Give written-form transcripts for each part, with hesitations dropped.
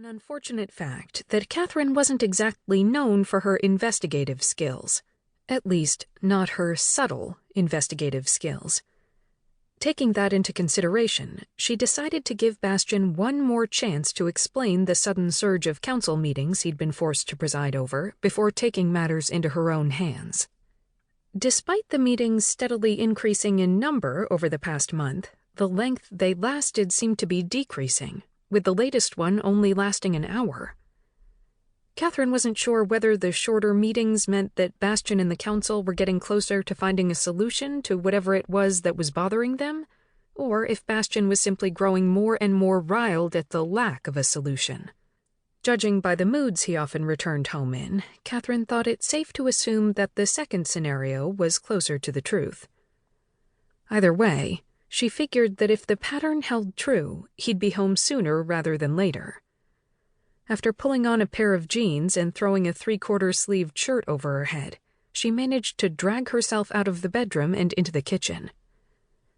An unfortunate fact that Katherine wasn't exactly known for her investigative skills. At least, not her subtle investigative skills. Taking that into consideration, she decided to give Bastian one more chance to explain the sudden surge of council meetings he'd been forced to preside over before taking matters into her own hands. Despite the meetings steadily increasing in number over the past month, the length they lasted seemed to be decreasing, with the latest one only lasting an hour. Katherine wasn't sure whether the shorter meetings meant that Bastian and the council were getting closer to finding a solution to whatever it was that was bothering them, or if Bastian was simply growing more and more riled at the lack of a solution. Judging by the moods he often returned home in, Katherine thought it safe to assume that the second scenario was closer to the truth. Either way, she figured that if the pattern held true, he'd be home sooner rather than later. After pulling on a pair of jeans and throwing a 3/4-sleeved shirt over her head, she managed to drag herself out of the bedroom and into the kitchen.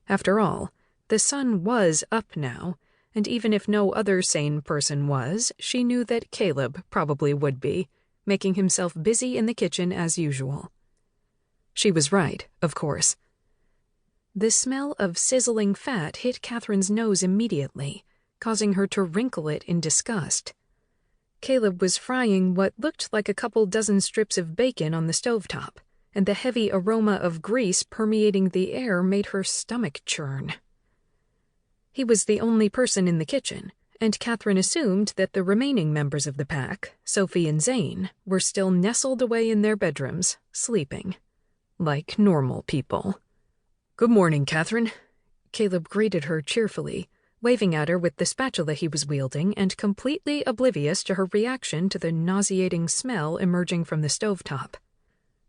After all, the sun was up now, and even if no other sane person was, she knew that Caleb probably would be, making himself busy in the kitchen as usual. She was right, of course. The smell of sizzling fat hit Katherine's nose immediately, causing her to wrinkle it in disgust. Caleb was frying what looked like a couple dozen strips of bacon on the stovetop, and the heavy aroma of grease permeating the air made her stomach churn. He was the only person in the kitchen, and Katherine assumed that the remaining members of the pack, Sophie and Zane, were still nestled away in their bedrooms, sleeping. Like normal people. "Good morning, Katherine." Caleb greeted her cheerfully, waving at her with the spatula he was wielding and completely oblivious to her reaction to the nauseating smell emerging from the stovetop.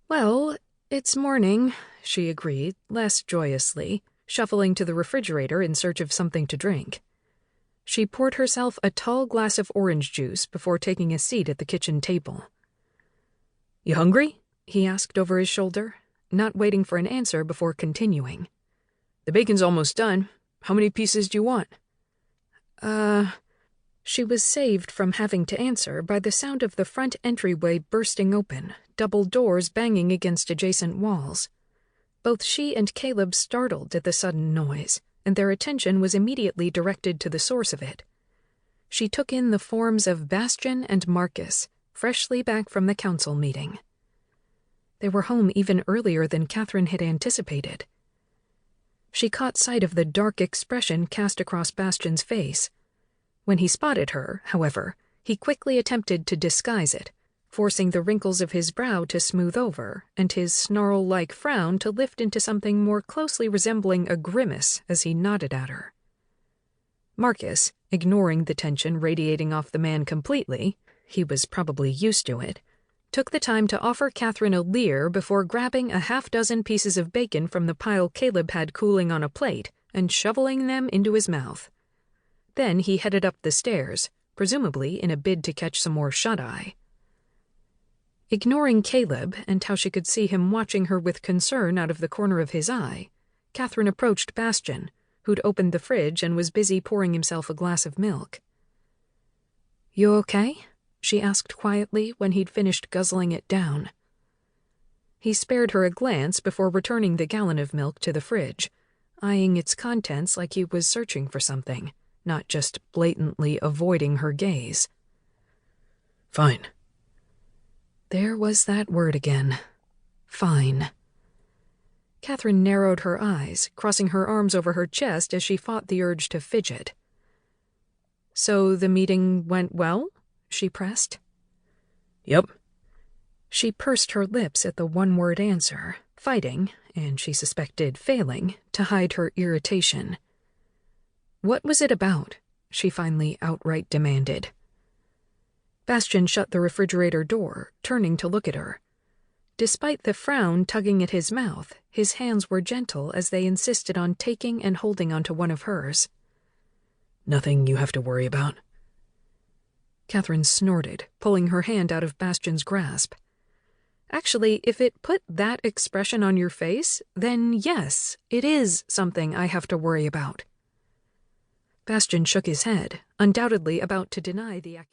"Well, it's morning," she agreed, less joyously, shuffling to the refrigerator in search of something to drink. She poured herself a tall glass of orange juice before taking a seat at the kitchen table. "You hungry?" he asked over his shoulder, not waiting for an answer before continuing. "The bacon's almost done. How many pieces do you want?" She was saved from having to answer by the sound of the front entryway bursting open, double doors banging against adjacent walls. Both she and Caleb startled at the sudden noise, and their attention was immediately directed to the source of it. She took in the forms of Bastian and Marcus, freshly back from the council meeting. They were home even earlier than Katherine had anticipated. She caught sight of the dark expression cast across Bastian's face. When he spotted her, however, he quickly attempted to disguise it, forcing the wrinkles of his brow to smooth over and his snarl-like frown to lift into something more closely resembling a grimace as he nodded at her. Marcus, ignoring the tension radiating off the man completely, he was probably used to it, took the time to offer Katherine a leer before grabbing a half-dozen pieces of bacon from the pile Caleb had cooling on a plate and shoveling them into his mouth. Then he headed up the stairs, presumably in a bid to catch some more shut-eye. Ignoring Caleb and how she could see him watching her with concern out of the corner of his eye, Katherine approached Bastian, who'd opened the fridge and was busy pouring himself a glass of milk. "You okay?" she asked quietly when he'd finished guzzling it down. He spared her a glance before returning the gallon of milk to the fridge, eyeing its contents like he was searching for something, not just blatantly avoiding her gaze. "Fine." There was that word again. Fine. Katherine narrowed her eyes, crossing her arms over her chest as she fought the urge to fidget. "So the meeting went well?" she pressed. "Yep." She pursed her lips at the one-word answer, fighting, and she suspected failing, to hide her irritation. "What was it about?" she finally outright demanded. Bastian shut the refrigerator door, turning to look at her. Despite the frown tugging at his mouth, his hands were gentle as they insisted on taking and holding onto one of hers. "Nothing you have to worry about." Katherine snorted, pulling her hand out of Bastian's grasp. "Actually, if it put that expression on your face, then yes, it is something I have to worry about." Bastian shook his head, undoubtedly about to deny the accusation.